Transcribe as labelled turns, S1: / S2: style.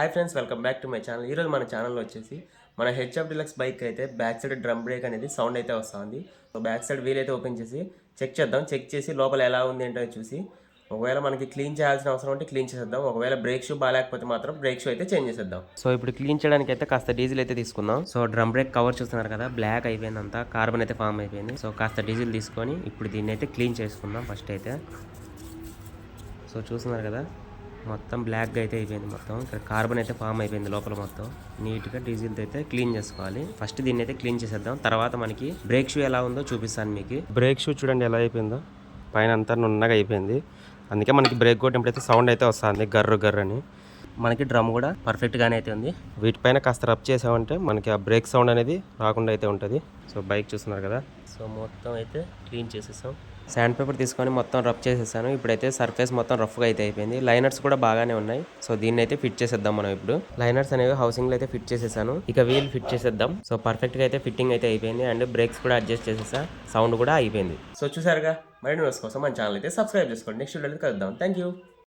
S1: Hi friends, welcome back to my channel. ఈరోజు మన ఛానల్లో వచ్చేసి మన హెచ్ఎఫ్ డిలక్స్ బైక్ అయితే బ్యాక్ సైడ్ డ్రమ్ బ్రేక్ అనేది సౌండ్ అయితే వస్తుంది. సో బ్యాక్ సైడ్ వీల్ అయితే ఓపెన్ చేసి చెక్ చేద్దాం. చెక్ చేసి లోపల ఎలా ఉంది ఏంటో చూసి ఒకవేళ మనకి క్లీన్ చేయాల్సిన అవసరం ఉంటే క్లీన్ చేసేద్దాం. ఒకవేళ బ్రేక్ షూ బాగాలేకపోతే మాత్రం బ్రేక్ షూ అయితే చేంజ్ చేసేద్దాం. సో ఇప్పుడు క్లీన్ చేయడానికి అయితే కాస్త డీజిల్ అయితే తీసుకుందాం. సో డ్రమ్ బ్రేక్ కవర్ చూస్తున్నారు కదా, బ్లాక్ అయిపోయింది, అంతా కార్బన్ అయితే ఫామ్ అయిపోయింది. సో కాస్త డీజిల్ తీసుకొని ఇప్పుడు దీన్ని అయితే క్లీన్ చేసుకుందాం ఫస్ట్ అయితే. సో చూస్తున్నారు కదా, మొత్తం బ్లాక్గా అయితే అయిపోయింది. మొత్తం ఇక్కడ కార్బన్ అయితే ఫామ్ అయిపోయింది లోపల. మొత్తం నీట్గా డీజిల్తో అయితే క్లీన్ చేసుకోవాలి. ఫస్ట్ దీన్ని అయితే క్లీన్ చేసేద్దాం. తర్వాత మనకి బ్రేక్ షూ ఎలా ఉందో చూపిస్తాను మీకు. బ్రేక్ షూ చూడండి ఎలా అయిపోయిందో, పైన అంతా నున్నగా అయిపోయింది. అందుకే మనకి బ్రేక్ కొట్టినప్పుడైతే సౌండ్ అయితే వస్తుంది గర్రు గర్రు అని. మనకి డ్రమ్ కూడా పర్ఫెక్ట్గానే అయితే ఉంది. వీటిపైన కాస్త రబ్ చేసామంటే మనకి ఆ బ్రేక్ సౌండ్ అనేది రాకుండా అయితే ఉంటుంది. సో బైక్ చూస్తున్నారు కదా, సో మొత్తం అయితే క్లీన్ చేసేసాం. శాండ్ పేపర్ తీసుకొని మొత్తం రఫ్ చేసేసాను. ఇప్పుడైతే సర్ఫేస్ మొత్తం రఫ్గా అయితే అయిపోయింది. లైనర్స్ కూడా బాగానే ఉన్నాయి. సో దీన్ని అయితే ఫిట్ చేసేద్దాం మనం ఇప్పుడు. లైనర్స్ అనేవి హౌసింగ్లో అయితే ఫిట్ చేసేసాను. ఇక వీల్ ఫిట్ చేసేద్దాం. సో పర్ఫెక్ట్గా అయితే ఫిట్టింగ్ అయితే అయిపోయింది. అండ్ బ్రేక్స్ కూడా అడ్జస్ట్ చేసేసా, సౌండ్ కూడా అయిపోయింది. సో చూసారుగా, మరిన్ని న్యూస్ కోసం మన ఛానల్ అయితే సబ్స్క్రైబ్ చేసుకోండి. నెక్స్ట్ వీడియోలో కలుద్దాం. Thank you.